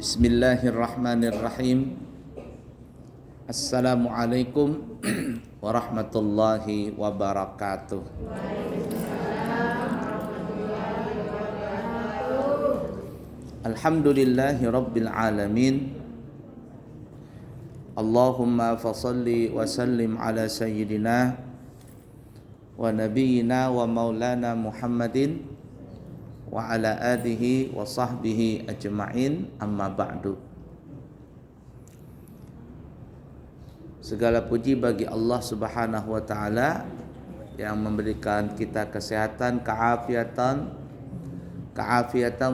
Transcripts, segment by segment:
Bismillahirrahmanirrahim. Assalamualaikum warahmatullahi wabarakatuh. Alhamdulillahi rabbil alamin. Allahumma fasalli wa sallim ala sayyidina wa nabiyyina wa maulana Muhammadin wa ala alihi wa sahbihi ajma'in, amma ba'du. Segala puji bagi Allah Subhanahu wa taala yang memberikan kita kesehatan, kaafiatan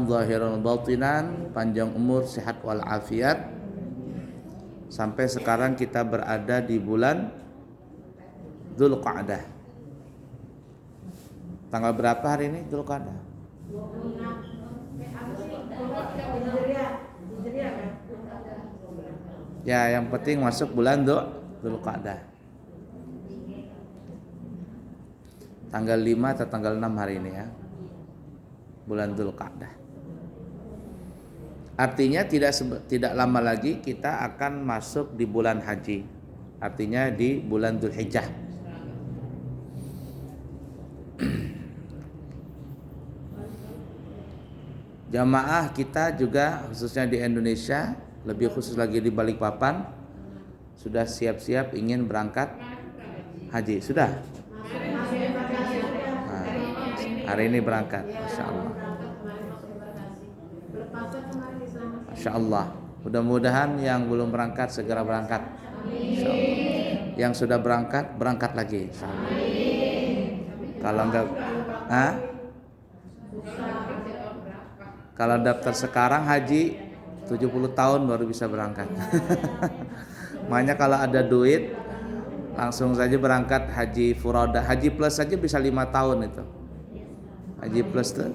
zahiran batinan, panjang umur, sehat wal afiat. Sampai sekarang kita berada di bulan Dzulqa'dah. Tanggal berapa hari ini Dzulqa'dah? Ya, yang penting masuk bulan Dzulqa'dah. Tanggal 5 atau tanggal 6 hari ini ya. Bulan Dzulqa'dah. Artinya tidak lama lagi kita akan masuk di bulan haji. Artinya di bulan Dzulhijjah. Jamaah kita juga khususnya di Indonesia, lebih khusus lagi di Balikpapan, sudah siap-siap ingin berangkat haji. Sudah? Nah, hari ini berangkat, Masya Allah. Masya Allah. Mudah-mudahan yang belum berangkat segera berangkat. Insya Allah. Yang sudah berangkat, berangkat lagi. Insya Allah. Kalau enggak, kalau daftar sekarang haji 70 tahun baru bisa berangkat. Makanya kalau ada duit langsung saja berangkat haji furoda. Haji plus saja bisa 5 tahun itu. Haji plus tuh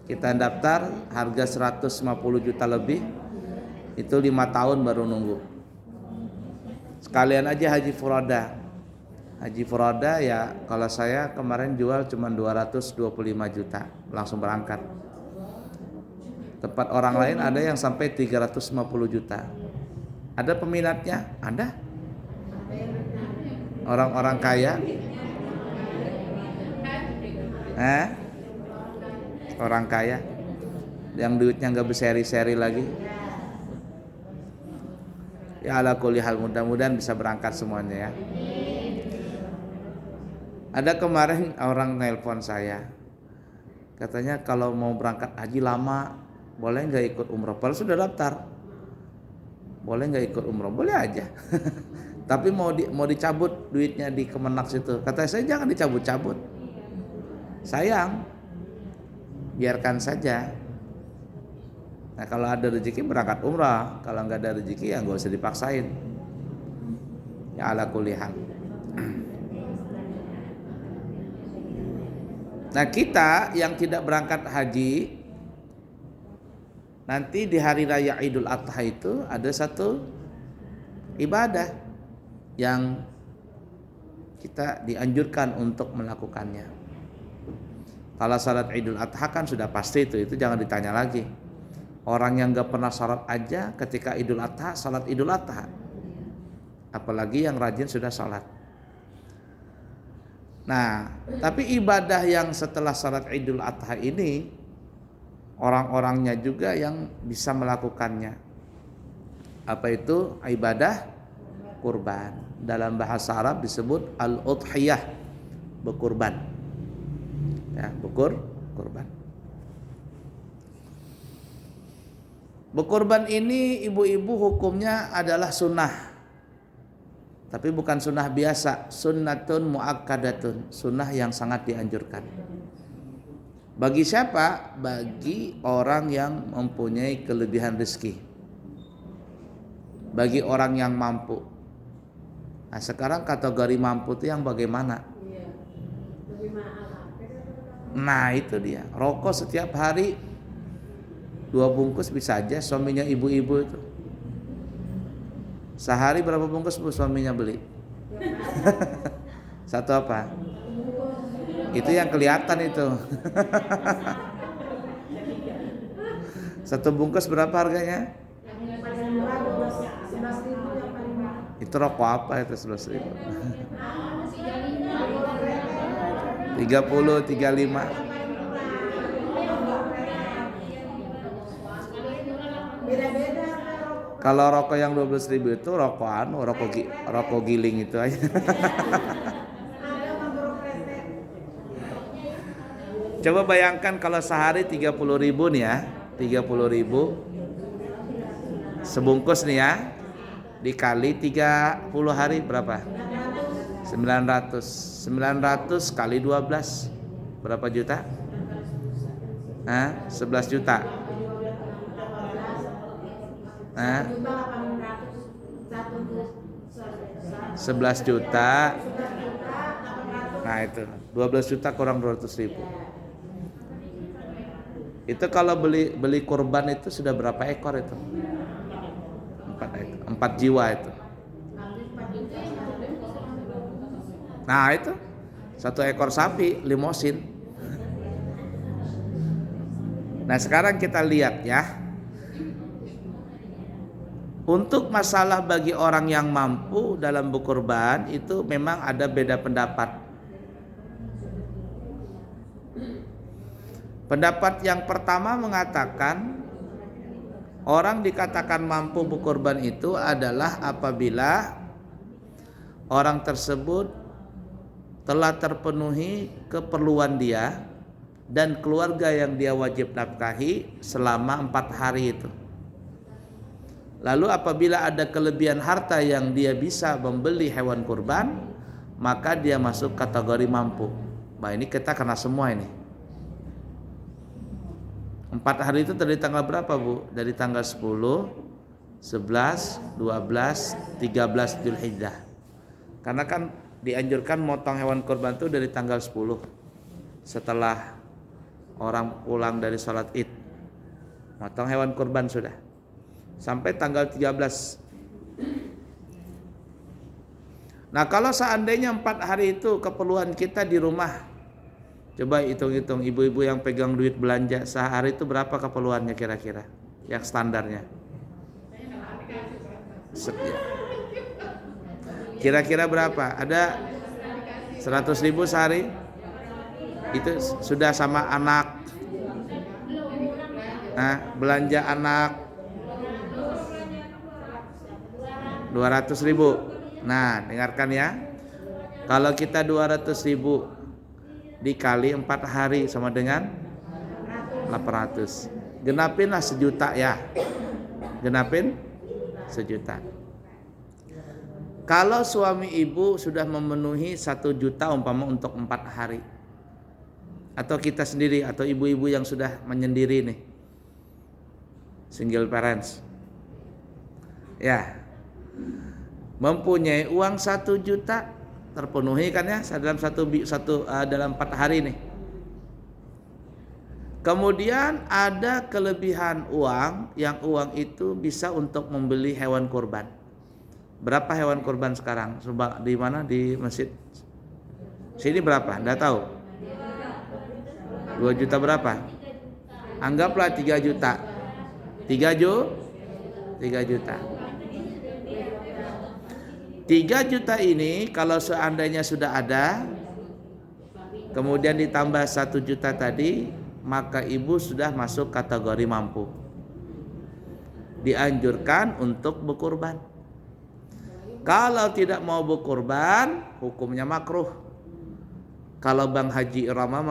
kita daftar harga 150 juta lebih, itu 5 tahun baru nunggu. Sekalian aja haji furoda. Haji furoda ya, kalau saya kemarin jual cuma 225 juta langsung berangkat. Tempat orang lain ada yang sampai 350 juta. Ada peminatnya? Ada. Orang-orang kaya? Orang kaya yang duitnya nggak berseri-seri lagi. Ya ala kulli hal, mudah-mudahan bisa berangkat semuanya ya. Ada kemarin orang nelpon saya. Katanya kalau mau berangkat haji lama, boleh nggak ikut umroh? Padahal sudah daftar. Boleh nggak ikut umroh? Boleh aja. Tapi mau dicabut duitnya di Kemenak situ. Kata saya jangan dicabut-cabut. Sayang. Biarkan saja. Nah kalau ada rezeki berangkat umrah. Kalau nggak ada rezeki ya nggak usah dipaksain. Ya ala kulli hal. Nah kita yang tidak berangkat haji, nanti di hari raya Idul Adha itu ada satu ibadah yang kita dianjurkan untuk melakukannya. Kalau salat Idul Adha kan sudah pasti itu jangan ditanya lagi. Orang yang gak pernah salat aja ketika Idul Adha, salat Idul Adha. Apalagi yang rajin sudah salat. Nah, tapi ibadah yang setelah salat Idul Adha ini, orang-orangnya juga yang bisa melakukannya. Apa itu? Ibadah kurban. Dalam bahasa Arab disebut al-udhiyah, berkurban. Ya, kurban. Berkurban ini ibu-ibu hukumnya adalah sunnah. Tapi bukan sunnah biasa, sunnatun muakkadatun, sunnah yang sangat dianjurkan. Bagi siapa? Bagi orang yang mempunyai kelebihan rezeki. Bagi orang yang mampu. Nah sekarang kategori mampu itu yang bagaimana? Nah itu dia. Rokok setiap hari 2 bungkus bisa aja suaminya ibu-ibu itu. Sehari berapa bungkus bu suaminya beli? Satu apa? Itu yang kelihatan itu. Satu bungkus berapa harganya? Itu rokok apa itu 11.000? 30, 35. Kalau rokok yang 12.000 itu rokok giling itu aja. Coba bayangkan kalau sehari 30.000 nih ya, 30.000 sebungkus nih ya, dikali 30 hari berapa? 900 kali 12 berapa juta? 11 juta. 11 juta. Nah itu 12 juta kurang 200.000. Itu kalau beli kurban itu sudah berapa ekor itu? 4 jiwa itu. Nah itu 1 ekor sapi limosin. Nah sekarang kita lihat ya, untuk masalah bagi orang yang mampu dalam berkurban itu memang ada beda pendapat. Pendapat yang pertama mengatakan orang dikatakan mampu berkurban itu adalah apabila orang tersebut telah terpenuhi keperluan dia dan keluarga yang dia wajib nafkahi selama 4 hari itu. Lalu apabila ada kelebihan harta yang dia bisa membeli hewan kurban, maka dia masuk kategori mampu. Nah ini kita kena semua ini. 4 hari itu dari tanggal berapa Bu? Dari tanggal 10, 11, 12, 13 Dzulhijjah. Karena kan dianjurkan motong hewan kurban itu dari tanggal 10 setelah orang pulang dari sholat id, motong hewan kurban sudah sampai tanggal 13. Nah kalau seandainya 4 hari itu keperluan kita di rumah, coba hitung-hitung ibu-ibu yang pegang duit belanja sehari itu berapa keperluannya kira-kira yang standarnya? Kira-kira berapa? Ada 100.000 sehari? Itu sudah sama anak. Belanja anak 200.000. Nah, dengarkan ya. Kalau kita 200.000 dikali 4 hari sama dengan 800. Genapinlah 1 juta ya. Genapin 1 juta. Kalau suami ibu sudah memenuhi 1 juta umpama untuk 4 hari, atau kita sendiri atau ibu-ibu yang sudah menyendiri nih, single parents ya, mempunyai uang 1 juta terpenuhi kan ya dalam 4 hari nih. Kemudian ada kelebihan uang, yang uang itu bisa untuk membeli hewan kurban. Berapa hewan kurban sekarang? Coba di mana, di masjid sini berapa? Nggak tahu. 2 juta berapa? Anggaplah 3 juta. 3 juta. 3 juta ini kalau seandainya sudah ada, kemudian ditambah 1 juta tadi, maka ibu sudah masuk kategori mampu. Dianjurkan untuk berkurban. Kalau tidak mau berkurban, hukumnya makruh. Kalau Bang Haji Irama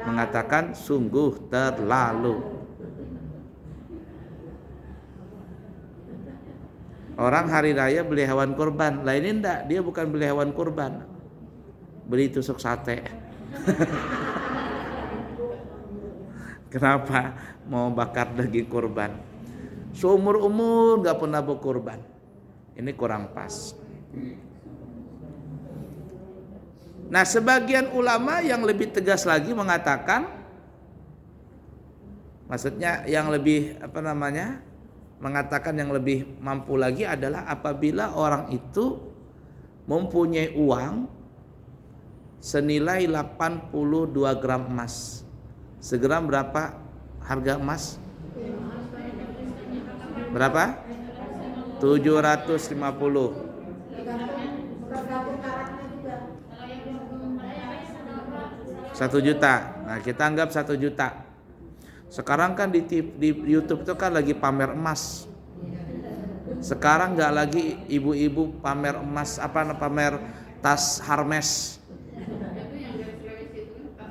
mengatakan sungguh terlalu. Orang hari raya beli hewan kurban, lah ini enggak, dia bukan beli hewan kurban, beli tusuk sate. Kenapa mau bakar daging kurban? Seumur-umur gak pernah berkurban. Ini kurang pas. Nah sebagian ulama yang lebih tegas lagi mengatakan, maksudnya yang lebih mengatakan yang lebih mampu lagi adalah apabila orang itu mempunyai uang senilai 82 gram emas. Segram berapa harga emas? Berapa? 7 750. 1 juta. Nah, kita anggap 1 juta. Sekarang kan di YouTube itu kan lagi pamer emas. Sekarang nggak lagi ibu-ibu pamer emas, pamer tas Hermes.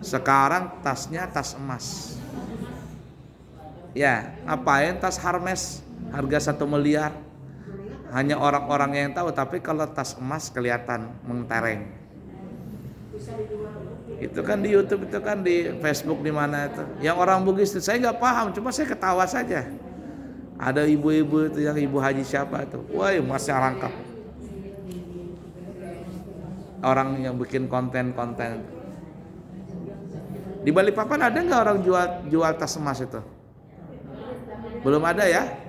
Sekarang tasnya tas emas. Ya, ngapain tas Hermes harga 1 miliar? Hanya orang-orang yang tahu, tapi kalau tas emas kelihatan mentereng. Itu kan di YouTube, itu kan di Facebook, di mana itu. Yang orang Bugis itu saya nggak paham, cuma saya ketawa saja. Ada ibu-ibu itu, yang ibu haji siapa itu, wah emasnya lengkap. Orang yang bikin konten-konten. Di Balikpapan ada nggak orang jual tas emas itu? Belum ada ya?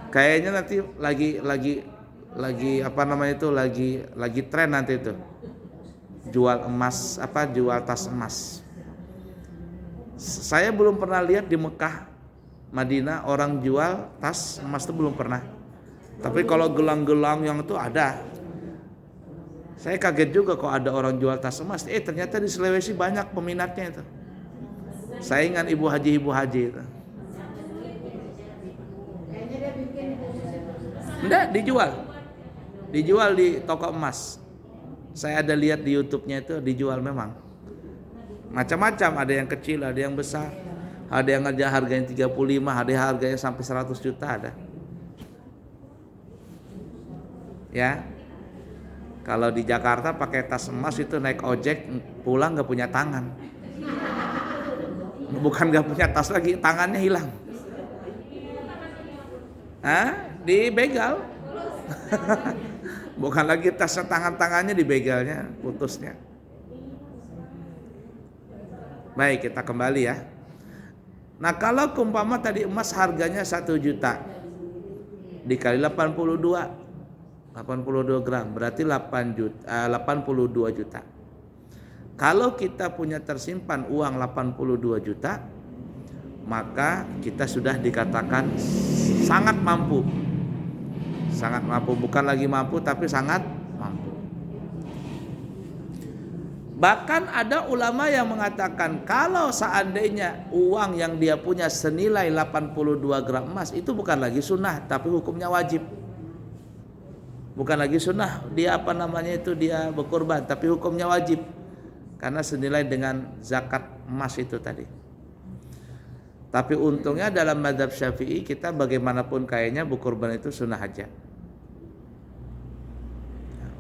Kayaknya nanti lagi lagi tren nanti itu. Jual emas, jual tas emas. Saya belum pernah lihat di Mekah, Madinah orang jual tas emas, itu belum pernah. Tapi kalau gelang-gelang yang itu ada. Saya kaget juga kok ada orang jual tas emas. Ternyata di Sulawesi banyak peminatnya itu. Saingan ibu haji itu. Enggak, dijual di toko emas. Saya ada lihat di YouTube-nya itu dijual memang. Macam-macam, ada yang kecil, ada yang besar. Ada yang aja harganya 35, ada yang harganya sampai 100 juta ada. Ya. Kalau di Jakarta pakai tas emas itu naik ojek pulang nggak punya tangan. Bukan nggak punya tas lagi, tangannya hilang. Dibegal. Bukan lagi tasnya, tangannya dibegalnya, putusnya. Baik, kita kembali ya. Nah, kalau umpama tadi emas harganya 1 juta dikali 82 gram berarti 82 juta. Kalau kita punya tersimpan uang 82 juta, maka kita sudah dikatakan sangat mampu. Sangat mampu, bukan lagi mampu tapi sangat mampu. Bahkan ada ulama yang mengatakan kalau seandainya uang yang dia punya senilai 82 gram emas, itu bukan lagi sunnah tapi hukumnya wajib. Bukan lagi sunnah, dia dia berkorban, tapi hukumnya wajib. Karena senilai dengan zakat emas itu tadi. Tapi untungnya dalam mazhab Syafi'i kita bagaimanapun kayaknya berkorban itu sunnah aja.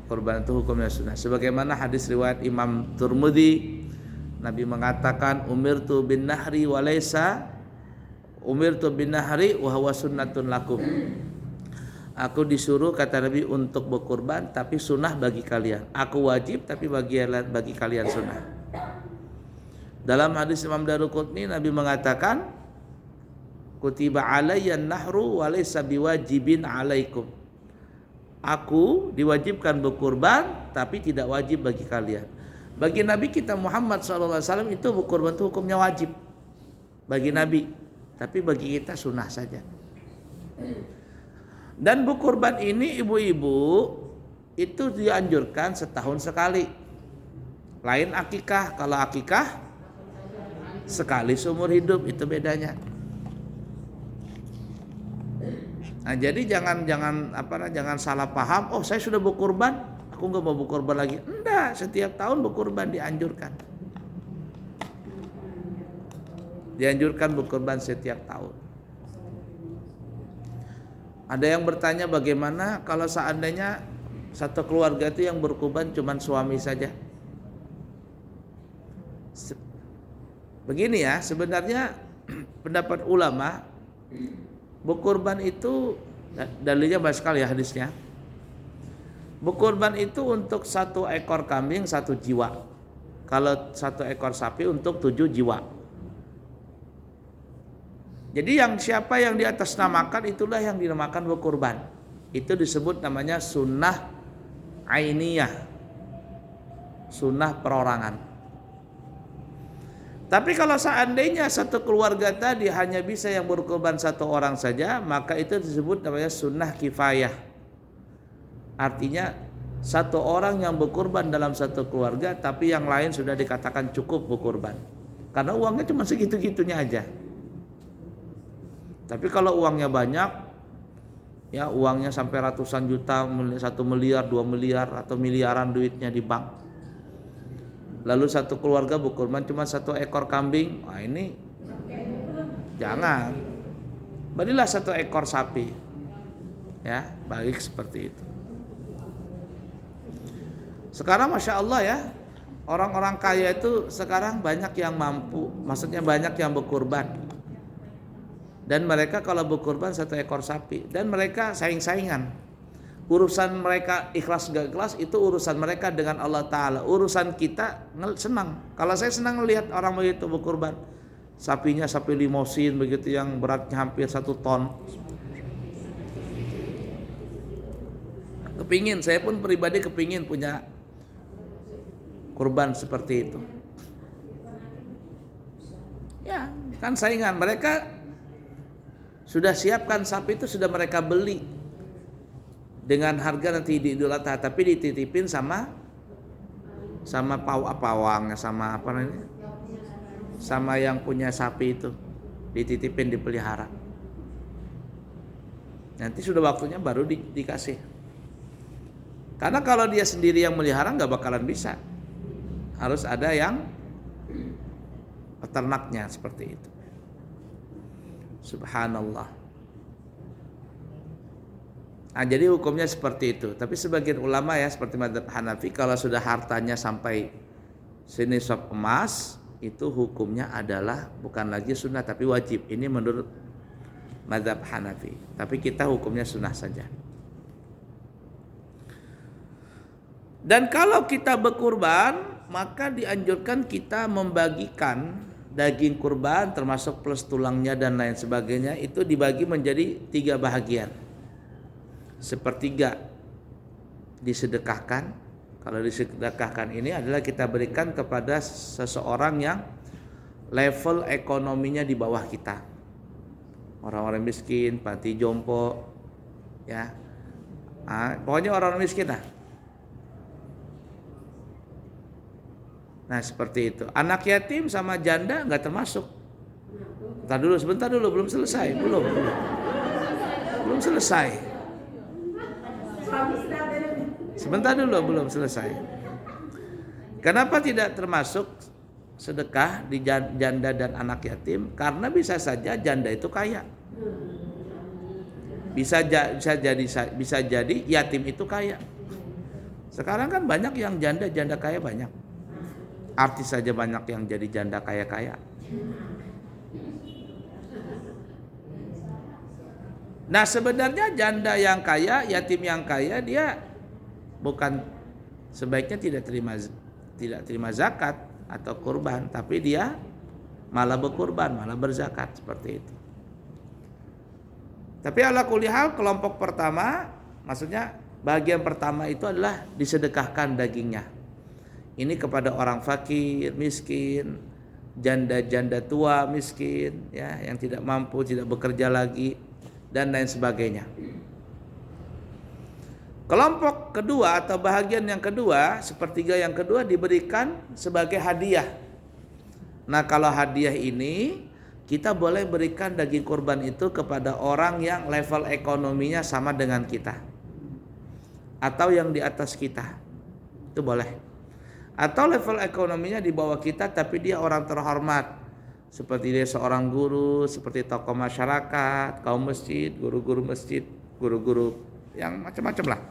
Korban itu hukumnya sunnah. Sebagaimana hadis riwayat Imam Tirmidzi, Nabi mengatakan umirtu bin nahri wa huwa sunnatun lakum. Aku disuruh, kata Nabi, untuk berkorban tapi sunnah bagi kalian. Aku wajib tapi bagi kalian sunnah. Dalam hadis Imam Daruqutni, Nabi mengatakan kutiba alayyan nahru wa laysa biwajibin alaikum. Aku diwajibkan berkorban tapi tidak wajib bagi kalian. Bagi Nabi kita Muhammad SAW itu berkorban itu hukumnya wajib bagi Nabi, tapi bagi kita sunnah saja. Dan berkorban ini ibu-ibu itu dianjurkan setahun sekali. Lain akikah. Kalau akikah sekali seumur hidup, itu bedanya. Nah, jadi jangan salah paham. Oh, saya sudah berkorban, aku nggak mau berkorban lagi. Enggak, setiap tahun berkorban dianjurkan. Dianjurkan berkorban setiap tahun. Ada yang bertanya bagaimana kalau seandainya satu keluarga itu yang berkorban cuma suami saja. Begini ya, sebenarnya pendapat ulama berkorban itu dalilnya banyak sekali ya hadisnya. Berkorban itu untuk 1 ekor kambing 1 jiwa. Kalau 1 ekor sapi untuk 7 jiwa. Jadi siapa yang diatasnamakan itulah yang dinamakan berkorban. Itu disebut namanya sunnah ainiyah, sunnah perorangan. Tapi kalau seandainya satu keluarga tadi hanya bisa yang berkorban satu orang saja, maka itu disebut namanya sunnah kifayah. Artinya satu orang yang berkorban dalam satu keluarga, tapi yang lain sudah dikatakan cukup berkorban. Karena uangnya cuma segitu-gitunya aja. Tapi kalau uangnya banyak, ya uangnya sampai ratusan juta, 1 miliar, 2 miliar, atau miliaran duitnya di bank. Lalu satu keluarga berkorban cuma 1 ekor kambing, wah ini jangan. Berilah 1 ekor sapi, ya baik seperti itu. Sekarang masya Allah ya, orang-orang kaya itu sekarang banyak yang mampu, maksudnya banyak yang berkorban. Dan mereka kalau berkorban 1 ekor sapi, dan mereka saing-saingan. Urusan mereka ikhlas gak ikhlas itu urusan mereka dengan Allah Ta'ala. Urusan kita senang. Kalau saya senang melihat orang begitu berkorban. Sapinya sapi limosin begitu yang beratnya hampir 1 ton. Kepingin, saya pun pribadi kepingin punya kurban seperti itu. Ya, kan saingan. Mereka sudah siapkan sapi itu, sudah mereka beli dengan harga nanti di Idul Adha, tapi dititipin sama pawangnya, sama apa namanya, sama yang punya sapi itu, dititipin, dipelihara. Nanti sudah waktunya baru dikasih. Karena kalau dia sendiri yang melihara nggak bakalan bisa, harus ada yang peternaknya seperti itu. Subhanallah. Nah, jadi hukumnya seperti itu. Tapi sebagian ulama ya seperti mazhab Hanafi, kalau sudah hartanya sampai senisab emas, itu hukumnya adalah bukan lagi sunnah tapi wajib. Ini menurut mazhab Hanafi. Tapi kita hukumnya sunnah saja. Dan kalau kita berkurban, maka dianjurkan kita membagikan daging kurban termasuk plus tulangnya dan lain sebagainya, itu dibagi menjadi 3 bahagian. 1/3 disedekahkan. Kalau disedekahkan ini adalah kita berikan kepada seseorang yang level ekonominya di bawah kita. Orang-orang miskin, panti jompo, ya. Pokoknya orang miskin lah. Nah seperti itu. Anak yatim sama janda nggak termasuk. Sebentar dulu, belum selesai, belum selesai. Sebentar dulu, belum selesai. Kenapa tidak termasuk sedekah di janda dan anak yatim? Karena bisa saja janda itu kaya. Bisa jadi yatim itu kaya. Sekarang kan banyak yang janda kaya banyak. Artis saja banyak yang jadi janda kaya-kaya. Nah sebenarnya janda yang kaya, yatim yang kaya, dia bukan sebaiknya tidak terima zakat atau kurban, tapi dia malah berkurban, malah berzakat seperti itu. Tapi ala kulli hal, kelompok pertama, maksudnya bagian pertama itu adalah disedekahkan dagingnya. Ini kepada orang fakir, miskin, janda-janda tua miskin, ya, yang tidak mampu, tidak bekerja lagi, dan lain sebagainya. Kelompok kedua atau bahagian yang kedua, 1/3 yang kedua diberikan sebagai hadiah. Nah kalau hadiah ini kita boleh berikan daging kurban itu kepada orang yang level ekonominya sama dengan kita, atau yang di atas kita, itu boleh. Atau level ekonominya di bawah kita tapi dia orang terhormat, seperti dia seorang guru, seperti tokoh masyarakat, kaum masjid, guru-guru masjid, guru-guru yang macam-macam lah.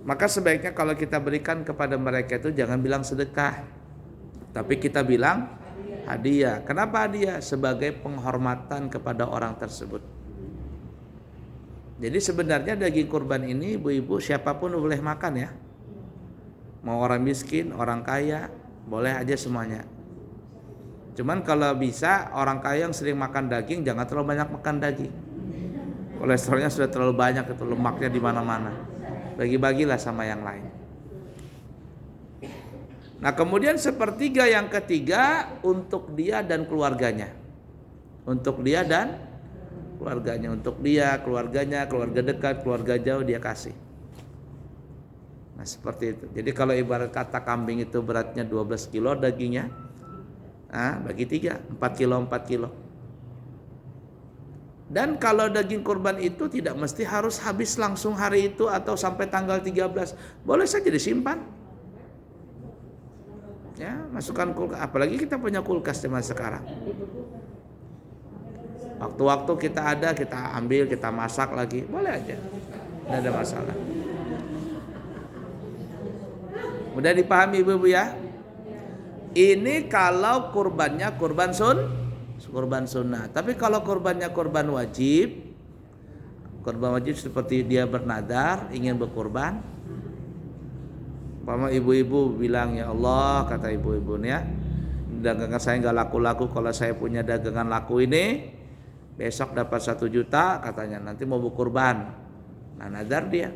Maka sebaiknya kalau kita berikan kepada mereka itu jangan bilang sedekah, tapi kita bilang hadiah. Kenapa hadiah? Sebagai penghormatan kepada orang tersebut. Jadi sebenarnya daging kurban ini ibu-ibu siapapun boleh makan ya. Mau orang miskin, orang kaya, boleh aja semuanya. Cuman kalau bisa orang kaya yang sering makan daging jangan terlalu banyak makan daging. Kolesterolnya sudah terlalu banyak, itu lemaknya di mana-mana. Bagi-bagilah sama yang lain. Nah kemudian sepertiga yang ketiga untuk dia dan keluarganya. Untuk dia dan keluarganya. Untuk dia, keluarganya, keluarga dekat, keluarga jauh dia kasih. Nah seperti itu. Jadi kalau ibarat kata kambing itu beratnya 12 kilo dagingnya, bagi 3, 4 kilo, 4 kilo. Dan kalau daging kurban itu tidak mesti harus habis langsung hari itu atau sampai tanggal 13. Boleh saja disimpan. Ya, masukkan kulkas. Apalagi kita punya kulkas zaman sekarang. Waktu-waktu kita ada, kita ambil, kita masak lagi. Boleh aja. Tidak ada masalah. Mudah dipahami ibu-ibu ya? Ini kalau kurbannya kurban sunnah. Tapi kalau kurbannya kurban wajib seperti dia bernadar ingin berkurban. Umpama ibu-ibu bilang, ya Allah, kata ibu-ibu ya, dagangan saya nggak laku-laku, kalau saya punya dagangan laku ini besok dapat 1 juta katanya, nanti mau berkurban. Nah nadar dia.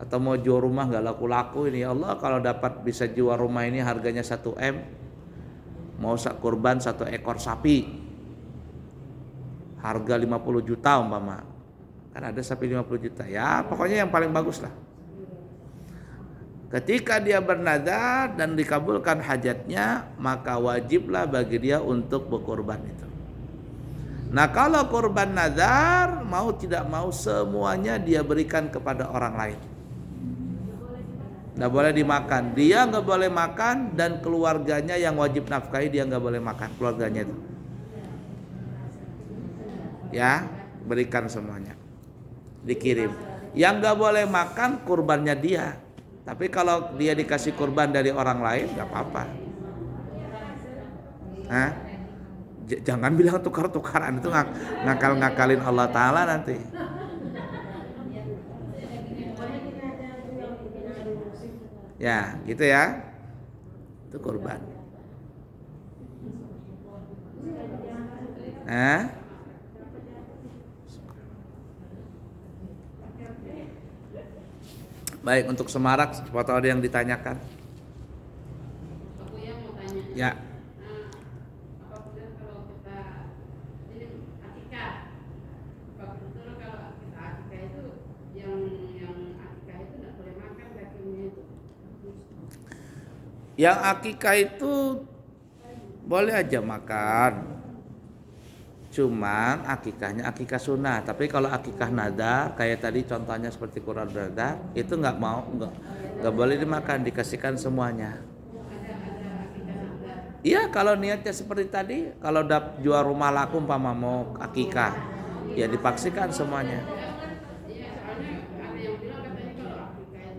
Atau mau jual rumah nggak laku-laku ini, ya Allah kalau dapat bisa jual rumah ini harganya 1 M, mau kurban 1 ekor sapi harga 50 juta umpama, kan ada sapi 50 juta ya, pokoknya yang paling bagus lah. Ketika dia bernadar dan dikabulkan hajatnya, maka wajiblah bagi dia untuk berkorban itu. Nah kalau korban nazar, mau tidak mau semuanya dia berikan kepada orang lain. Nggak boleh dimakan, dia nggak boleh makan, dan keluarganya yang wajib nafkahi dia nggak boleh makan, keluarganya itu. Ya, berikan semuanya, dikirim. Yang nggak boleh makan kurbannya dia. Tapi kalau dia dikasih kurban dari orang lain nggak apa-apa. Jangan bilang tukar-tukaran, itu ngakal-ngakalin Allah Ta'ala nanti. Ya gitu ya, itu kurban. Baik, untuk semarak, siapa tahu ada yang ditanyakan. Aku yang mau tanya. Ya. Apa benar kalau kita ini akikah? Apa betul kalau kita akikah itu yang akikah itu tidak boleh makan dagingnya itu? Yang akikah itu boleh aja makan. Cuman akikahnya akikah sunnah. Tapi kalau akikah nadar, kayak tadi contohnya seperti kurban nadar, itu nggak boleh dimakan, dikasihkan semuanya. Iya, kalau niatnya seperti tadi, kalau jual rumah laku umpama mau akikah, ya dipaksikan semuanya. Iya, soalnya ada yang bilang katanya kalau akikah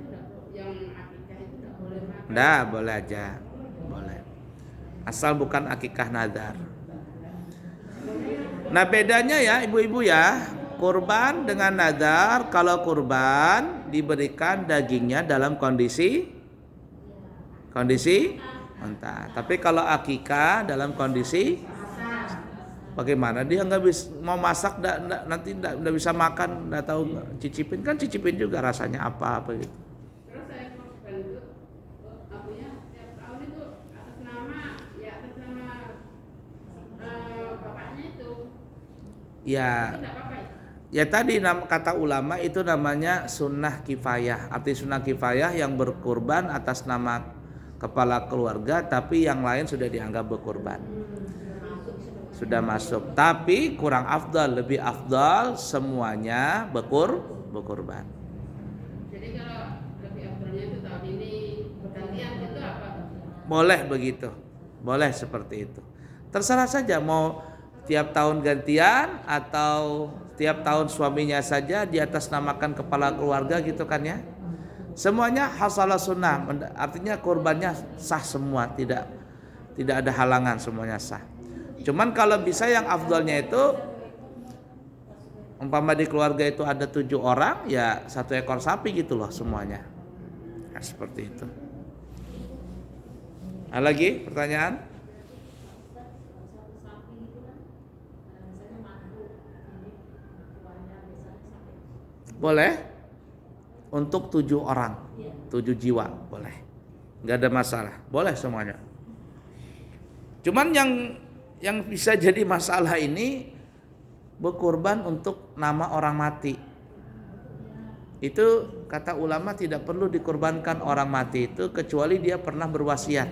itu tidak boleh makan. Nggak, boleh aja, boleh. Asal bukan akikah nadar. Nah bedanya ya ibu-ibu ya, kurban dengan nadar, kalau kurban diberikan dagingnya dalam kondisi mentah. Tapi kalau akikah dalam kondisi bagaimana, dia nggak bisa mau masak, nanti nggak bisa makan, nggak tahu cicipin juga rasanya apa gitu. Terus saya kurban itu, akunya tiap tahun itu atas nama bapaknya itu. Ya. Tidak apa-apa ya? Ya tadi kata ulama itu namanya sunnah kifayah. Arti sunnah kifayah yang berkurban atas nama kepala keluarga, tapi yang lain sudah dianggap berkurban. Sudah masuk. Tapi kurang afdal, lebih afdal semuanya berkurban. Jadi kalau lebih afdalnya itu tahun ini bergantian itu apa? Boleh begitu. Boleh seperti itu. Terserah saja mau tiap tahun gantian atau tiap tahun suaminya saja di atas namakan kepala keluarga gitu kan ya. Semuanya hasalah sunnah, artinya kurbannya sah semua, tidak ada halangan, semuanya sah. Cuman kalau bisa yang afdalnya itu umpama di keluarga itu ada 7 orang, ya 1 ekor sapi gitu loh semuanya. Nah, seperti itu. Ada lagi pertanyaan? Boleh untuk 7 orang, 7 jiwa boleh. nggak ada masalah, boleh semuanya. Cuman yang bisa jadi masalah ini berkurban untuk nama orang mati. Itu kata ulama tidak perlu dikorbankan orang mati itu kecuali dia pernah berwasiat.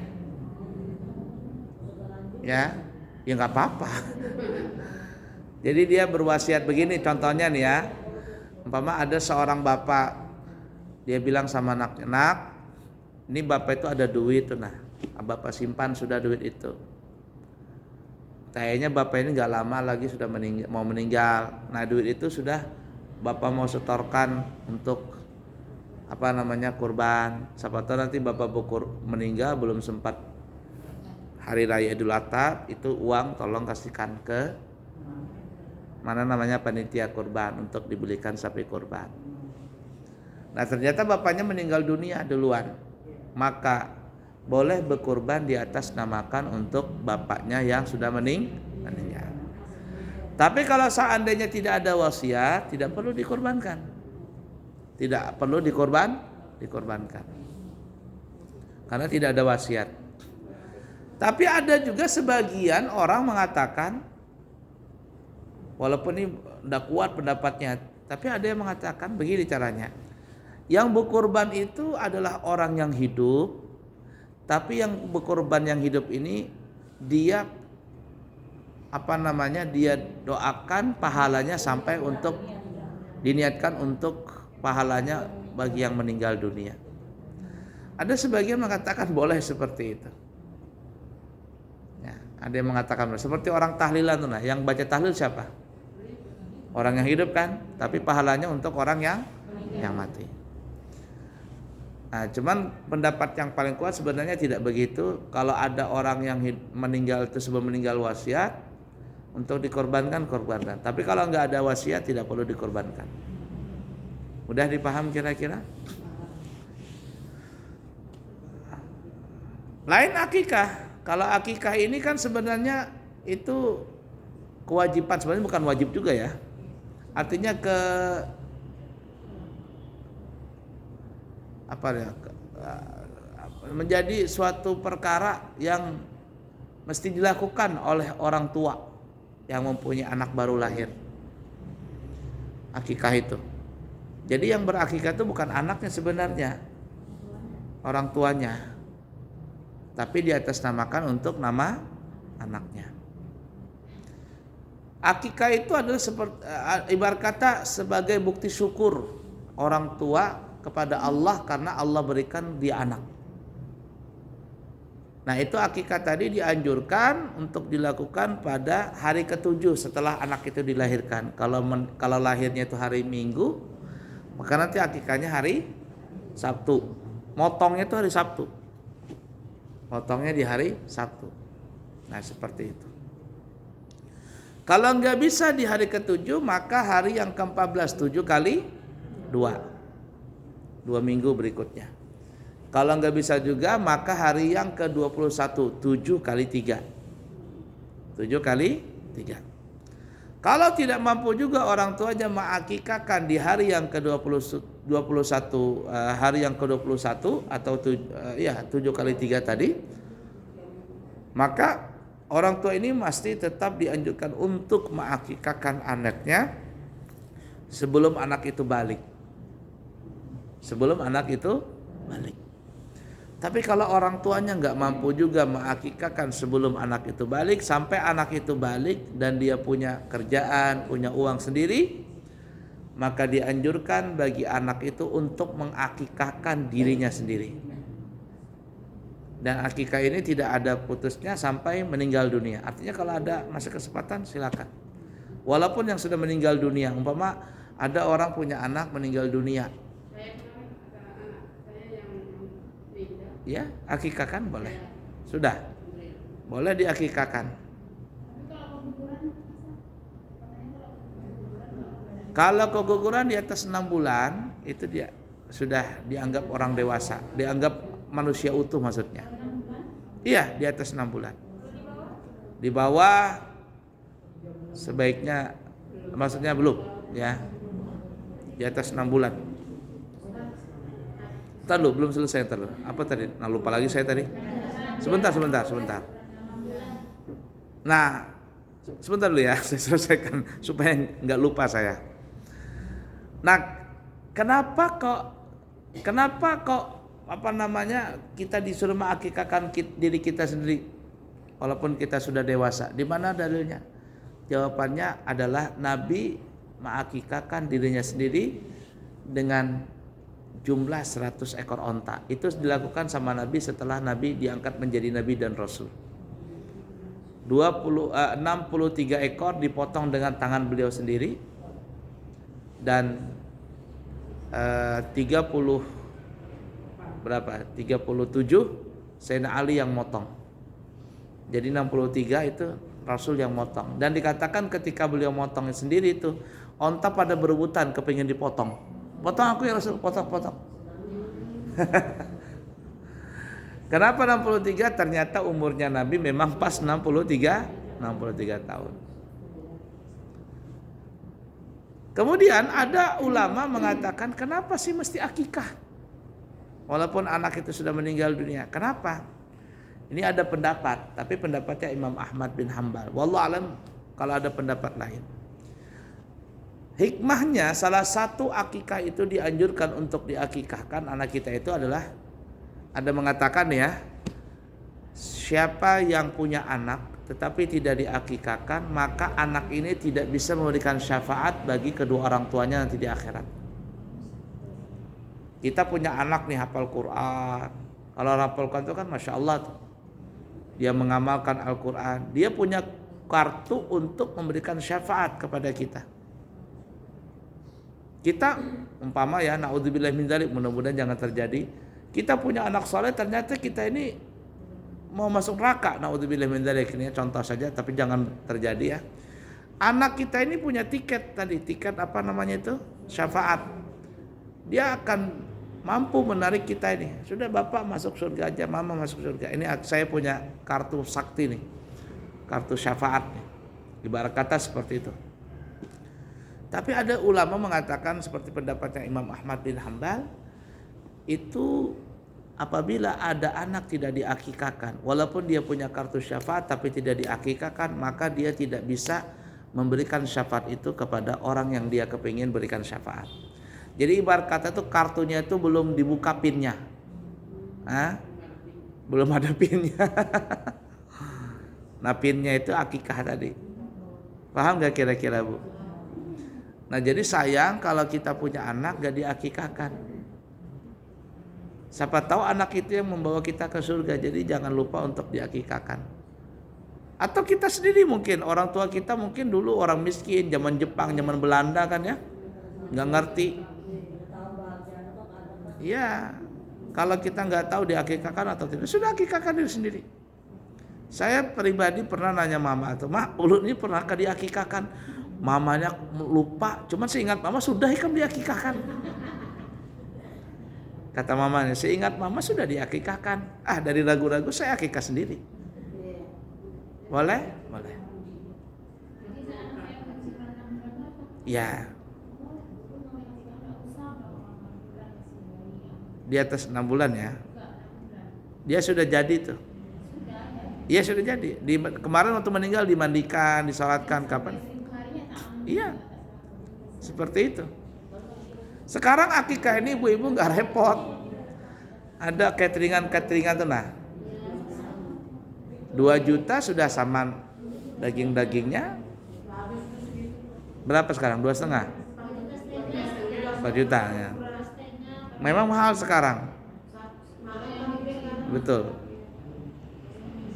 Ya nggak apa-apa. Jadi dia berwasiat begini, contohnya nih ya, umpama ada seorang bapak, dia bilang sama anaknya, nak, ini bapak itu ada duit tuh, nah, bapak simpan sudah duit itu. Kayaknya bapak ini nggak lama lagi sudah mau meninggal. Nah duit itu sudah bapak mau setorkan untuk kurban. Siapa tahu nanti bapak meninggal belum sempat hari raya Idul Adha, itu uang tolong kasihkan ke panitia kurban untuk dibelikan sapi kurban. Nah ternyata bapaknya meninggal dunia duluan, maka boleh berkurban di atas namakan untuk bapaknya yang sudah meninggal. Tapi kalau seandainya tidak ada wasiat, tidak perlu dikorbankan. Tidak perlu dikorbankan. Karena tidak ada wasiat. Tapi ada juga sebagian orang mengatakan, walaupun ini tidak kuat pendapatnya, tapi ada yang mengatakan begini caranya. Yang berkorban itu adalah orang yang hidup, tapi yang berkorban yang hidup ini dia dia doakan pahalanya sampai untuk diniatkan untuk pahalanya bagi yang meninggal dunia. Ada sebagian mengatakan boleh seperti itu. Ya, ada yang mengatakan seperti orang tahlilan tuh, nah, yang baca tahlil siapa? Orang yang hidup kan, tapi pahalanya untuk orang yang mati. Nah, cuman pendapat yang paling kuat sebenarnya tidak begitu. Kalau ada orang yang meninggal itu sebelum meninggal wasiat untuk dikorbankan, korbankan. Tapi kalau nggak ada wasiat tidak perlu dikorbankan. Mudah dipaham kira-kira? Lain akikah. Kalau akikah ini kan sebenarnya itu kewajiban, sebenarnya bukan wajib juga ya. Artinya menjadi suatu perkara yang mesti dilakukan oleh orang tua yang mempunyai anak baru lahir. Akikah itu. Jadi yang berakikah itu bukan anaknya sebenarnya, orang tuanya. Tapi di atas namakan untuk nama anaknya. Akikah itu adalah seperti ibarat kata sebagai bukti syukur orang tua kepada Allah karena Allah berikan dia anak. Nah itu akikah tadi dianjurkan untuk dilakukan pada hari ke-7 setelah anak itu dilahirkan. Kalau lahirnya itu hari Minggu, maka nanti akikahnya hari Sabtu. Motongnya itu hari Sabtu. Potongnya di hari Sabtu. Nah seperti itu. Kalau nggak bisa di hari ke-7, maka hari yang ke-14, 7 kali 2 minggu berikutnya. Kalau nggak bisa juga, maka hari yang ke-21, 7 kali 3. 7 kali 3. Kalau tidak mampu juga orang tuanya mengakikahkan di hari yang ke-21, hari yang ke-21 atau 7 kali 3 tadi, maka orang tua ini mesti tetap dianjurkan untuk mengakikahkan anaknya sebelum anak itu balik. Sebelum anak itu balik. Tapi kalau orang tuanya nggak mampu juga mengakikahkan sebelum anak itu balik, sampai anak itu balik dan dia punya kerjaan, punya uang sendiri, maka dianjurkan bagi anak itu untuk mengakikahkan dirinya sendiri. Dan akikah ini tidak ada putusnya sampai meninggal dunia. Artinya kalau ada masa kesempatan silakan. Walaupun yang sudah meninggal dunia, umpama ada orang punya anak meninggal dunia, ya akikahkan boleh. Sudah boleh diakikahkan. Kalau keguguran di atas 6 bulan itu dia sudah dianggap orang dewasa, dianggap manusia utuh maksudnya. Iya, di atas 6 bulan. Di bawah sebaiknya, maksudnya belum ya. Di atas 6 bulan. Tar dulu, belum selesai tar dulu. Apa tadi? Nah, lupa lagi saya tadi. Sebentar. Nah, sebentar dulu ya, saya selesaikan supaya nggak lupa saya. Nah, kenapa kok kita disuruh mengakikahkan diri kita sendiri walaupun kita sudah dewasa? Di mana dalilnya? Jawabannya adalah Nabi mengakikahkan dirinya sendiri dengan jumlah 100 ekor onta. Itu dilakukan sama Nabi setelah Nabi diangkat menjadi Nabi dan Rasul. 63 ekor dipotong dengan tangan beliau sendiri, dan 37 Sayyidina Ali yang motong. Jadi 63 itu Rasul yang motong. Dan dikatakan ketika beliau motong sendiri itu, onta pada berebutan kepingin dipotong. Potong aku ya Rasul, potong. Kenapa 63? Ternyata umurnya Nabi memang pas 63 tahun. Kemudian ada ulama mengatakan, kenapa sih mesti akikah? Walaupun anak itu sudah meninggal dunia. Kenapa? Ini ada pendapat, tapi pendapatnya Imam Ahmad bin Hanbal. Wallahu alam kalau ada pendapat lain. Hikmahnya salah satu akikah itu dianjurkan untuk diakikahkan anak kita itu adalah, ada mengatakan ya, siapa yang punya anak tetapi tidak diakikahkan, maka anak ini tidak bisa memberikan syafaat bagi kedua orang tuanya nanti di akhirat. Kita punya anak nih hafal Quran. Kalau hafal Quran itu kan Masya Allah tuh. Dia mengamalkan Al-Quran. Dia punya kartu untuk memberikan syafaat kepada kita. Kita umpama ya, naudzubillah min dzalik, mudah-mudahan jangan terjadi. Kita punya anak soleh, ternyata kita ini mau masuk neraka, naudzubillah min dzalik. Ini contoh saja, tapi jangan terjadi ya. Anak kita ini punya tiket apa namanya itu? Syafaat. Dia akan mampu menarik kita ini. Sudah bapak masuk surga aja, mama masuk surga. Ini saya punya kartu sakti nih, kartu syafaat nih. Ibarat kata seperti itu. Tapi ada ulama mengatakan seperti pendapatnya Imam Ahmad bin Hanbal, itu apabila ada anak tidak diakikahkan, walaupun dia punya kartu syafaat tapi tidak diakikahkan, maka dia tidak bisa memberikan syafaat itu kepada orang yang dia kepingin berikan syafaat. Jadi ibarat kata itu kartunya itu belum dibuka pinnya. Belum ada pinnya. Nah, pinnya itu akikah tadi. Paham gak kira-kira Bu? Nah, jadi sayang kalau kita punya anak gak diakikahkan. Siapa tahu anak itu yang membawa kita ke surga. Jadi jangan lupa untuk diakikahkan. Atau kita sendiri mungkin, orang tua kita mungkin dulu orang miskin, zaman Jepang, zaman Belanda kan ya, nggak ngerti. Ya, kalau kita nggak tahu diakikahkan atau tidak, sudah akikahkan diri sendiri. Saya pribadi pernah nanya mama atau Ulun ini pernah diakikahkan? Mamanya lupa, cuman seingat mama sudah ikan diakikahkan. Kata mamanya, seingat mama sudah diakikahkan. Dari ragu-ragu saya akikah sendiri. Boleh? Boleh. Ya. Di atas 6 bulan ya. Dia sudah jadi tuh. Iya sudah jadi. Kemarin waktu meninggal dimandikan, disalatkan kapan? Iya. Seperti itu. Sekarang akikah ini ibu-ibu nggak repot. Ada cateringan tuh nah. 2 juta sudah sama daging-dagingnya. Berapa sekarang? 2,5? 4 juta ya. Memang mahal sekarang. Betul.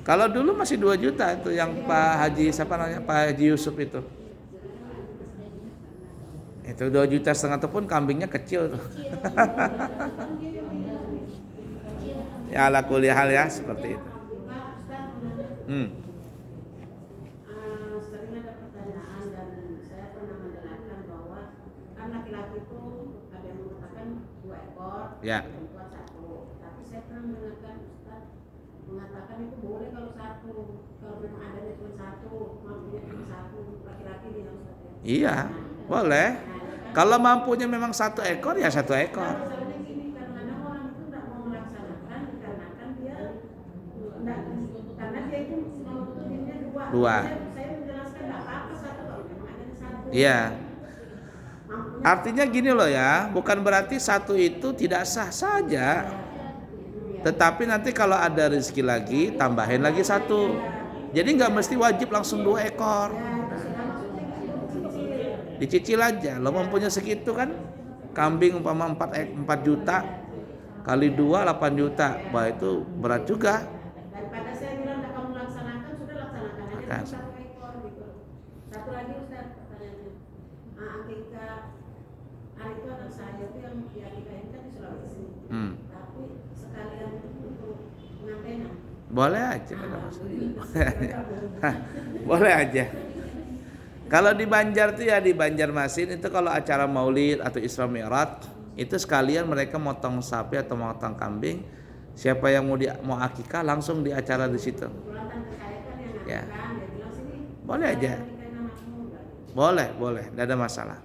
Kalau dulu masih 2 juta itu yang Pak Haji siapa namanya? Pak Haji Yusuf itu. Itu 2,5 juta itu pun kambingnya kecil tuh. Ya ala kulli hal ya seperti itu. Sering ada pertanyaan dan saya pernah mendengarkan bahwa kan laki-laki itu ada yang mengatakan 2 ekor, Ya. perempuan 1. Tapi saya pernah mendengarkan Ustaz mengatakan itu boleh kalau 1, kalau memang adanya cuma 1, mampunya cuma 1 laki-laki dia Ustaz. Iya, boleh. Kalau mampunya memang 1 ekor ya 1 ekor. Soalnya gini, kadang-kadang orang itu Dua. Saya menjelaskan nggak apa-apa satu kalau memang ada satu. Iya. Artinya gini loh ya, bukan berarti satu itu tidak sah saja. Tetapi nanti kalau ada rezeki lagi, tambahin lagi satu. Jadi nggak mesti wajib langsung 2 ekor. Dicicil aja. Lo mempunyai segitu kan? Kambing umpama 4 juta kali 2 8 juta. Wah itu berat juga. Daripada saya bilang nggak kamu laksanakan, sudah laksanakan aja Makan. satu ekor gitu. Satu lagi Ustaz pertanyaannya. Akikah hari itu anak saya itu yang diakikahin kan di Sulawesi. Tapi sekalian untuk ngantena. Boleh aja, nggak ada masalah. Boleh aja. Kalau di Banjar tuh ya di Banjarmasin itu kalau acara Maulid atau Isra Mi'raj itu sekalian mereka motong sapi atau motong kambing. Siapa yang mau akikah langsung di acara di situ. Kebetulan tante saya kan yang Ya. akikah, dia bilang sini. Boleh aja. Saya akikahin anakmu, enggak. Boleh, nggak ada masalah.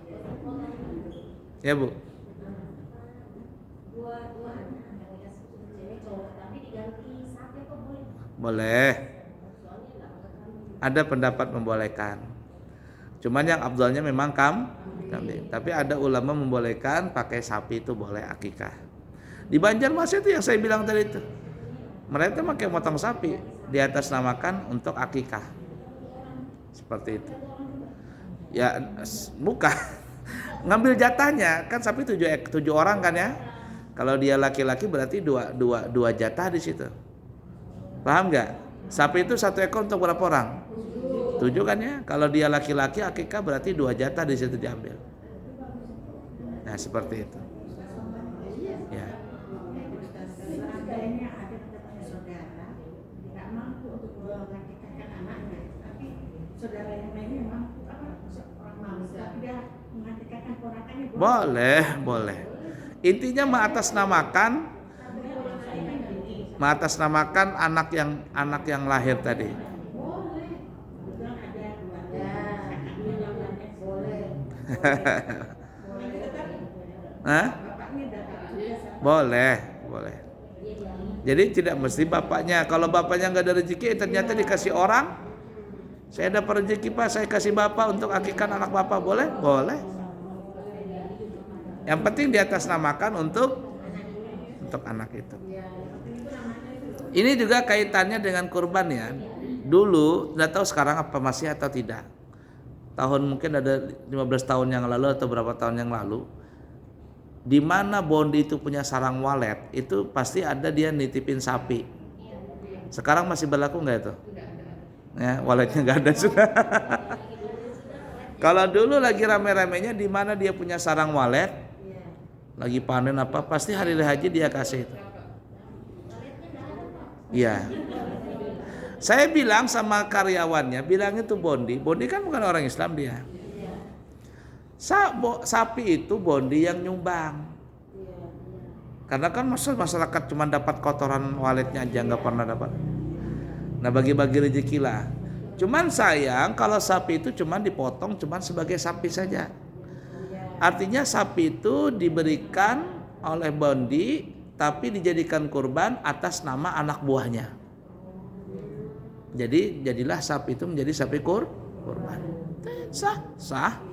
Ya Bu. Dua anak yang dikasih cewek cowok tapi diganti sapi apa boleh? Boleh. Soalnya nggak kekambing. Ada pendapat membolehkan. Cuman yang afdalnya memang kambing. Tapi ada ulama membolehkan pakai sapi itu boleh akikah. Di Banjarmasin itu yang saya bilang tadi itu. Mereka pakai motong sapi di atas namakan untuk akikah. Seperti itu. Ya bukan. Ngambil jatahnya kan sapi 7 orang kan ya. Kalau dia laki-laki berarti dua jatah di situ. Paham nggak? Sapi itu 1 ekor untuk berapa orang? 7 kan ya. Kalau dia laki-laki akikah berarti 2 jatah di situ diambil. Nah seperti itu. Ya. Seandainya ada tetangga saudara nggak mampu untuk mengakikahkan anaknya, tapi saudara yang lainnya mampu, orang mampu, tapi dia mengakikahkan ponakannya Boleh. Intinya mengatasnamakan anak yang lahir tadi. boleh. Kebetulan ada kakaknya yang lainnya boleh. Hah? Bapaknya dapat juga. Boleh. Jadi tidak mesti bapaknya. Kalau bapaknya nggak ada rezeki, ternyata dikasih orang. Saya dapat rezeki Pak, saya kasih bapak untuk akikah anak bapak, boleh? Boleh. Yang penting di atas namakan untuk anak itu. Ini juga kaitannya dengan kurban ya. Dulu, nggak tahu sekarang apa masih atau tidak. Tahun mungkin ada 15 tahun yang lalu atau berapa tahun yang lalu. Di mana Bondi itu punya sarang walet, itu pasti ada dia nitipin sapi. Sekarang masih berlaku nggak itu? Ya, waletnya nggak ada sudah. Kalau dulu lagi rame-ramenya di mana dia punya sarang walet, lagi panen apa, pasti hari haji dia kasih itu. Iya. Saya bilang sama karyawannya, bilang itu Bondi kan bukan orang Islam dia. Sapi itu Bondi yang nyumbang. Karena kan masyarakat cuma dapat kotoran waletnya aja, nggak pernah dapat. Nah bagi-bagi rezeki lah. Cuman sayang kalau sapi itu cuma dipotong cuma sebagai sapi saja. Artinya sapi itu diberikan oleh Bondi tapi dijadikan kurban atas nama anak buahnya. Jadi jadilah sapi itu menjadi sapi kurban. Sah.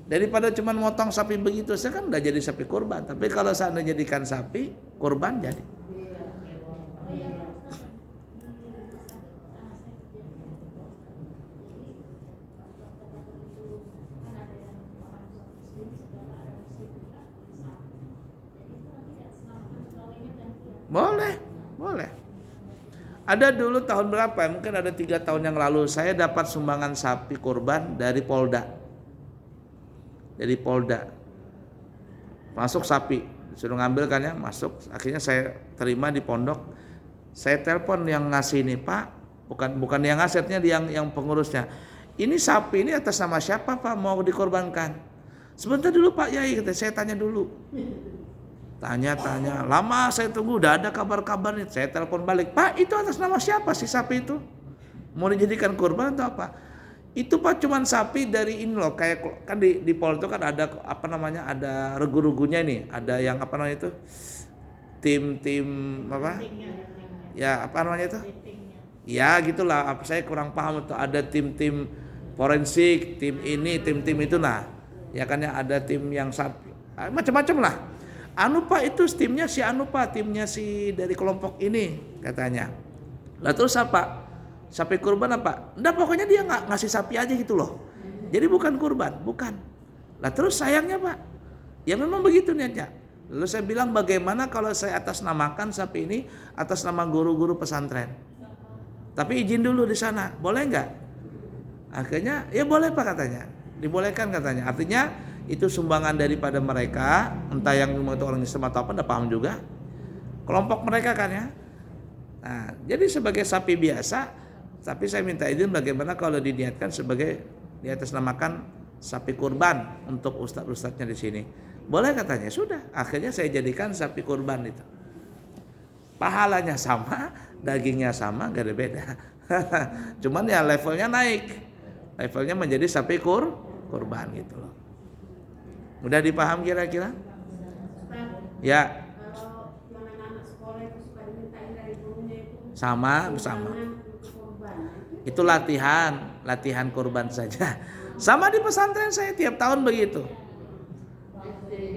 Daripada cuma motong sapi begitu saya kan udah jadi sapi kurban. Tapi kalau seandainya jadikan sapi kurban jadi. Boleh. Ada dulu tahun berapa? Mungkin ada 3 tahun yang lalu saya dapat sumbangan sapi kurban dari Polda. Masuk sapi, disuruh ngambil kan ya, masuk. Akhirnya saya terima di pondok. Saya telepon yang ngasih ini, Pak. Bukan yang ngasihnya, yang pengurusnya. Ini sapi ini atas nama siapa Pak mau dikorbankan? Sebentar dulu Pak Yai, saya tanya dulu. Tanya, lama saya tunggu, udah ada kabar-kabar nih. Saya telepon balik, Pak itu atas nama siapa sih sapi itu? Mau dijadikan kurban atau apa? Itu Pak cuman sapi dari ini loh, kayak kan di Pol itu kan ada apa namanya, ada regu-regunya nih, ada yang apa namanya itu, tim apa? Ya apa namanya itu? Ya gitulah, apa saya kurang paham itu ada tim-tim forensik, tim ini, tim-tim itu nah. Ya kan ya ada tim yang macam-macam lah. Anu Pak itu timnya si anu Pak, timnya si dari kelompok ini katanya. Lah terus apa? Sapi kurban apa? Enggak, pokoknya dia nggak ngasih sapi aja gitu loh. Jadi bukan kurban, bukan. Lah terus sayangnya Pak, ya memang begitu niatnya. Lalu saya bilang bagaimana kalau saya atas namakan sapi ini atas nama guru-guru pesantren. Tapi izin dulu di sana, boleh nggak? Akhirnya ya boleh Pak katanya, dibolehkan katanya. Artinya itu sumbangan daripada mereka, entah yang itu orang Islam atau apa, nggak paham juga. Kelompok mereka kan ya. Nah, jadi sebagai sapi biasa, tapi saya minta izin bagaimana kalau diniatkan sebagai diatasnamakan sapi kurban untuk ustadz-ustadznya di sini. Boleh katanya, sudah. Akhirnya saya jadikan sapi kurban itu. Pahalanya sama, dagingnya sama, gak ada beda. Cuman ya levelnya naik. Levelnya menjadi sapi kurban gitu loh. Mudah dipaham kira-kira? Ya. Kalau yang anak-anak sekolah itu suka dimintain dari gurunya itu Sama. kurban. Itu latihan kurban saja. Sama di pesantren saya tiap tahun begitu.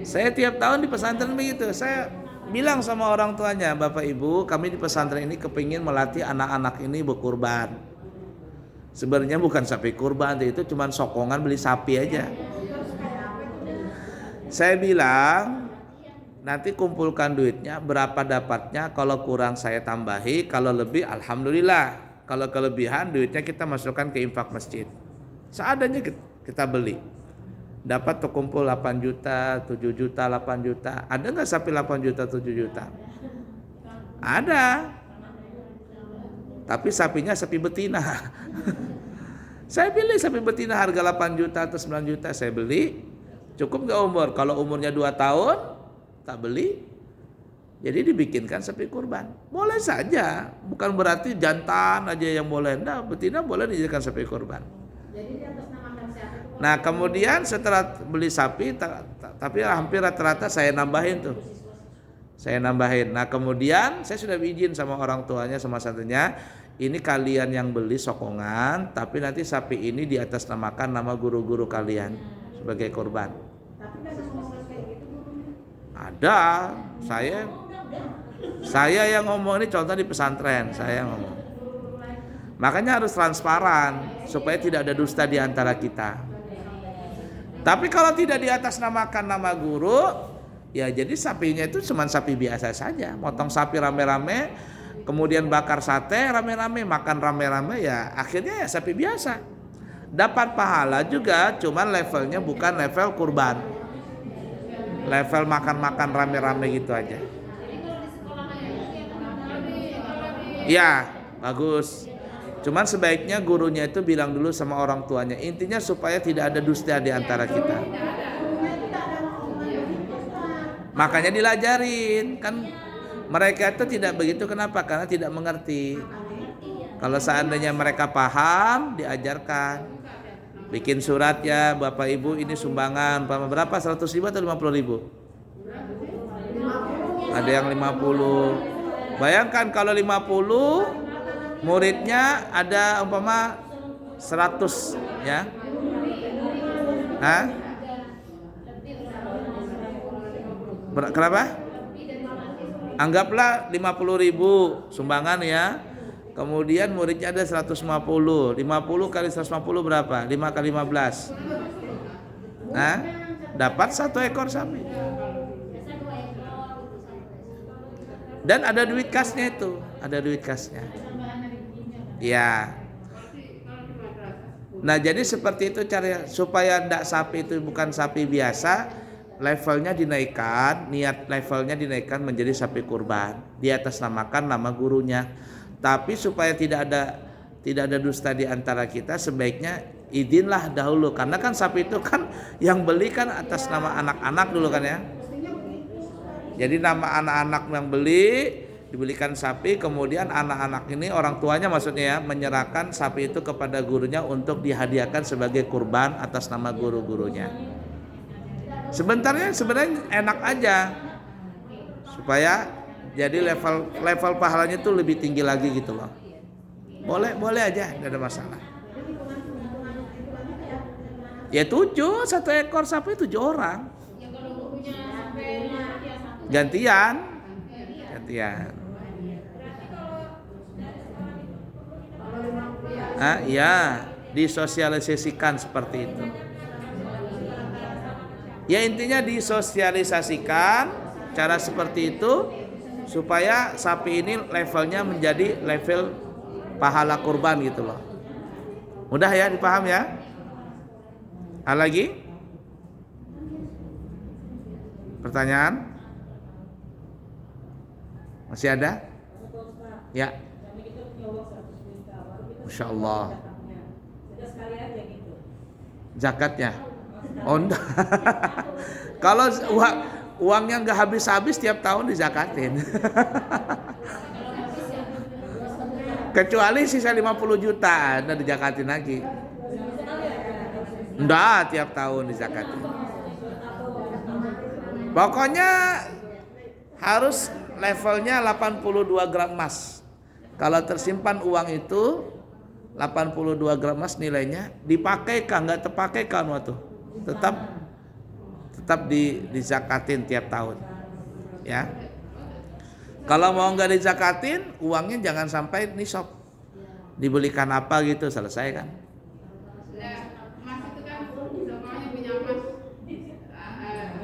Saya tiap tahun di pesantren begitu. Saya bilang sama orang tuanya, Bapak Ibu, kami di pesantren ini kepingin melatih anak-anak ini berkurban. Sebenarnya bukan sapi kurban, itu cuma sokongan beli sapi aja. Saya bilang, nanti kumpulkan duitnya, berapa dapatnya, kalau kurang saya tambahi, kalau lebih alhamdulillah. Kalau kelebihan duitnya kita masukkan ke infak masjid. Seadanya kita beli. Dapat terkumpul 8 juta, 7 juta, 8 juta. Ada nggak sapi 8 juta, 7 juta? Ada. Tapi sapinya sapi betina. Saya pilih sapi betina harga 8 juta atau 9 juta saya beli. Cukup nggak umur? Kalau umurnya 2 tahun, tak beli. Jadi dibikinkan sapi kurban. Boleh saja. Bukan berarti jantan aja yang boleh. Nah, betina boleh dijadikan sapi kurban. Jadi di atas namakan siapa itu? Nah kemudian setelah beli sapi, tapi hampir rata-rata saya nambahin tuh. Saya nambahin. Nah kemudian saya sudah izin sama orang tuanya, sama santrinya. Ini kalian yang beli sokongan, tapi nanti sapi ini di atas namakan nama guru-guru kalian sebagai korban. Tapi kan ngomong kayak gitu gurunya. Ada, saya yang ngomong ini contoh di pesantren, saya yang ngomong. Makanya harus transparan supaya tidak ada dusta di antara kita. Tapi kalau tidak di atas namakan nama guru, ya jadi sapinya itu cuma sapi biasa saja. Motong sapi rame-rame, kemudian bakar sate rame-rame, makan rame-rame, ya akhirnya ya sapi biasa. Dapat pahala juga, cuman levelnya bukan level kurban. Level makan-makan rame-rame gitu aja. Ya, bagus. Cuman sebaiknya gurunya itu bilang dulu sama orang tuanya. Intinya supaya tidak ada dusta di antara kita. Makanya dilajarin. Kan mereka itu tidak begitu, kenapa? Karena tidak mengerti. Kalau seandainya mereka paham, diajarkan. Bikin surat ya, Bapak Ibu ini sumbangan berapa? 100 ribu atau 50 ribu? Ada yang 50. Bayangkan kalau 50, muridnya ada umpama 100 ya. Hah? Kenapa? Anggaplah 50 ribu sumbangan ya. Kemudian muridnya ada 150. 50 kali 150 berapa? 5 kali 15. Nah, dapat 1 ekor sapi. Dan ada duit kasnya itu, ada duit kasnya. Ya. Nah, jadi seperti itu cara supaya ndak sapi itu bukan sapi biasa, levelnya dinaikkan, niat levelnya dinaikkan menjadi sapi kurban, di atas namakan nama gurunya. Tapi supaya tidak ada dusta di antara kita, sebaiknya izinlah dahulu, karena kan sapi itu kan yang beli kan atas nama anak-anak dulu kan ya. Jadi nama anak-anak yang beli dibelikan sapi, kemudian anak-anak ini orang tuanya maksudnya ya, menyerahkan sapi itu kepada gurunya untuk dihadiahkan sebagai kurban atas nama guru-gurunya. Sebenarnya enak aja supaya jadi level pahalanya itu lebih tinggi lagi gitu loh. Boleh aja, nggak ada masalah. Ya 7, 1 ekor sapi 7 orang. Ya kalau punya sampai 5 ya satu. Gantian. Berarti kalau dari sekolah itu perlu kita Iya, disosialisasikan seperti itu. Ya intinya disosialisasikan cara seperti itu supaya sapi ini levelnya menjadi level pahala kurban gitu loh. Mudah ya dipaham ya? Ada lagi? Pertanyaan? Masih ada? Ya. Masya Allah. Zakatnya? Oh enggak. Kalau uangnya nggak habis-habis tiap tahun dizakatin. Kecuali sisa 50 juta, anda dizakatin lagi. Enggak, tiap tahun dizakatin. Pokoknya harus levelnya 82 gram emas. Kalau tersimpan uang itu 82 gram emas nilainya, dipakai kah nggak terpakai kan waktu tetap dizakatin tiap tahun ya. Kalau mau nggak dizakatin uangnya jangan sampai nisab, dibelikan apa gitu, selesai kan. Nah, emas itu kan semuanya punya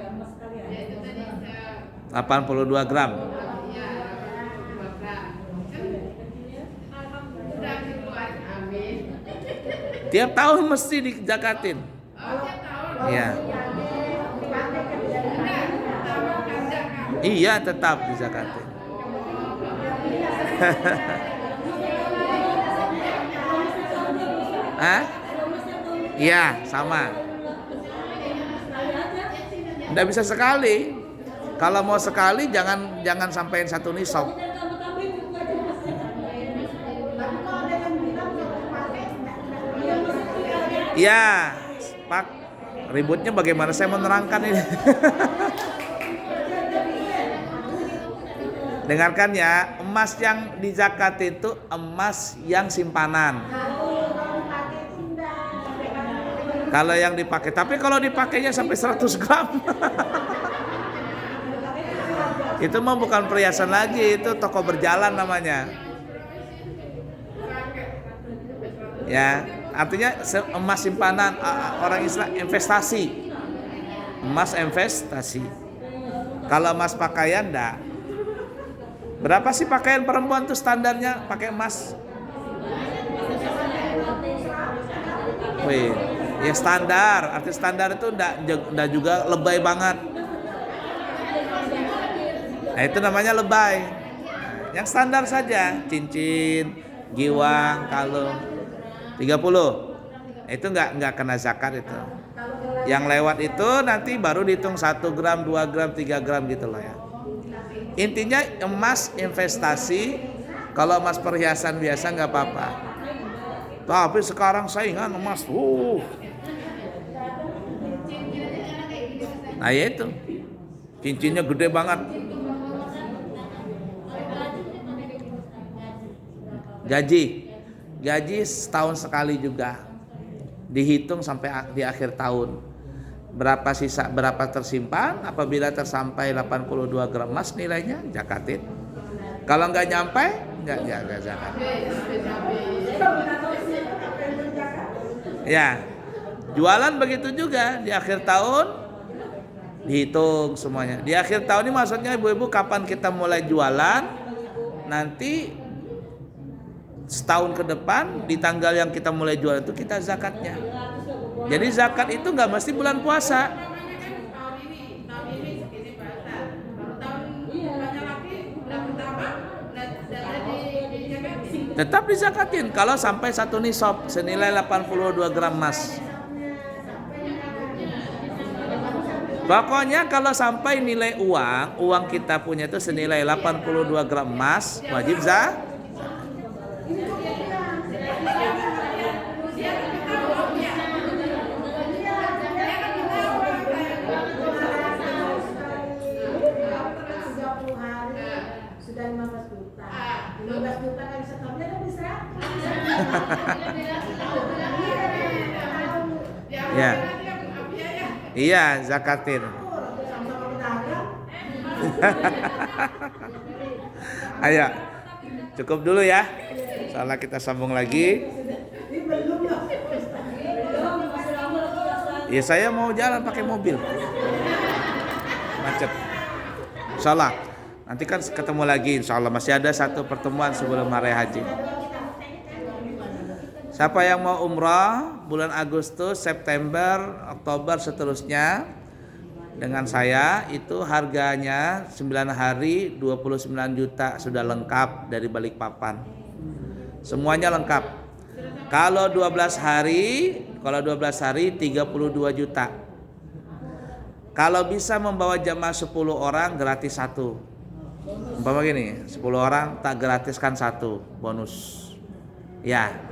emas. Ya itu tadi 82 gram. ya 2 gram. Kan alhamdulillah dikeluarin, amin. Tiap tahun mesti dizakatin. Oh, tiap tahun. Iya. Enggak, pertama kan zakat. Iya, tetap dizakatin. Hah? Iya, sama. Nggak bisa sekali. Kalau mau sekali jangan sampein 1 nisab. Ya, Pak. Ributnya bagaimana saya menerangkan ini? Dengarkan ya, emas yang dizakat itu emas yang simpanan. Kalau yang dipakai, tapi kalau dipakainya sampai 100 gram, itu mah bukan perhiasan lagi, itu toko berjalan namanya. Ya, artinya emas simpanan orang Islam, investasi. Emas investasi. Kalau emas pakaian enggak. Berapa sih pakaian perempuan tuh standarnya pakai emas? Wih, ya standar. Arti standar itu enggak juga lebay banget. Nah, itu namanya lebay. Yang standar saja, cincin, giwang, kalung 30. Itu enggak kena zakat itu. Yang lewat itu nanti baru dihitung 1 gram, 2 gram, 3 gram gitu loh ya. Intinya emas investasi. Kalau emas perhiasan biasa nggak apa-apa. Tapi sekarang saingan emas. Nah ya itu, cincinnya gede banget. Gaji setahun sekali juga. Dihitung sampai di akhir tahun. Berapa sisa, berapa tersimpan, apabila tersampai 82 gram emas nilainya zakatin. Kalau nggak nyampe, nggak zakat. Ya, jualan begitu juga di akhir tahun dihitung semuanya. Di akhir tahun ini maksudnya ibu-ibu kapan kita mulai jualan, nanti setahun ke depan di tanggal yang kita mulai jualan itu kita zakatnya. Jadi zakat itu nggak mesti bulan puasa. Tahun ini segini puasa. Baru tahun banyak lagi bulan pertama dizakatin. Tetap dizakatin kalau sampai 1 nisab senilai 82 gram emas. Pokoknya kalau sampai nilai uang kita punya itu senilai 82 gram emas, wajib zakat. Sudah 15 juta. 15 juta kali setornya kan bisa. Ya. Iya, zakatin. Ayo, cukup dulu ya. Soalnya kita sambung lagi. Ya saya mau jalan pakai mobil. Macet. Insyaallah. Nanti kan ketemu lagi insyaallah. Masih ada satu pertemuan sebelum hari haji. Siapa yang mau umrah bulan Agustus, September, Oktober seterusnya dengan saya itu harganya 9 hari 29 juta sudah lengkap dari Balikpapan. Semuanya lengkap. Kalau 12 hari 32 juta. Kalau bisa membawa jamaah 10 orang gratis satu. Umpama gini, 10 orang tak gratiskan satu bonus. Ya.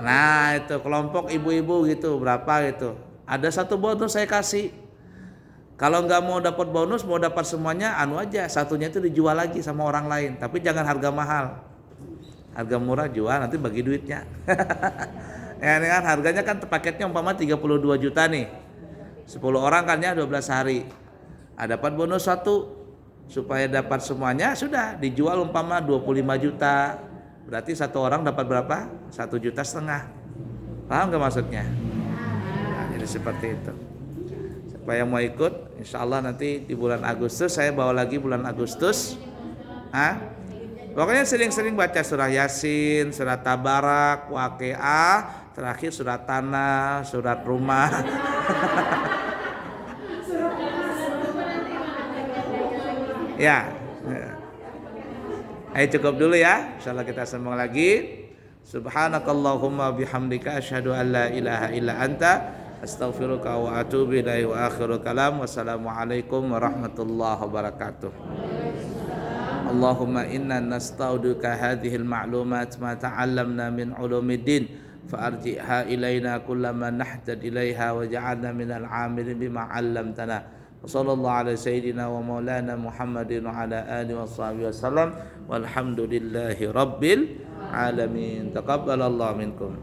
Nah, itu kelompok ibu-ibu gitu berapa gitu. Ada satu bonus saya kasih. Kalau nggak mau dapat bonus, mau dapat semuanya, anu aja. Satunya itu dijual lagi sama orang lain. Tapi jangan harga mahal. Harga murah jual, nanti bagi duitnya. Ya kan harganya kan paketnya umpama 32 juta nih. 10 orang kan ya 12 hari. Dapat bonus satu. Supaya dapat semuanya sudah dijual umpama 25 juta. Berarti satu orang dapat berapa? 1,5 juta. Paham nggak maksudnya? Nah, jadi seperti itu. Siapa yang mau ikut, insya Allah nanti di bulan Agustus saya bawa lagi bulan Agustus. Pokoknya sering-sering baca surah Yasin, surat Tabarak, Waqiah, terakhir surat Tanah, surat Rumah. Ya. Ayo cukup dulu ya. Insyaallah kita sambung lagi. Subhanakallahumma bihamdika asyhadu an la ilaha illa anta astaghfiruka wa atubu ilaihi wa akhiru kalam. Wassalamualaikum warahmatullahi wabarakatuh. Allahumma inna nastauduka hadhil ma'lumat ma ta'allamna min ulumiddin fa'arji'ha ilaina kullama nahtad ilaiha waj'alna minal 'amilin bima 'allamtana. Wassallallahu ala sayyidina wa maulana Muhammadin wa ala alihi washabihi wasallam walhamdulillahi rabbil alamin. Taqabbalallahu minkum.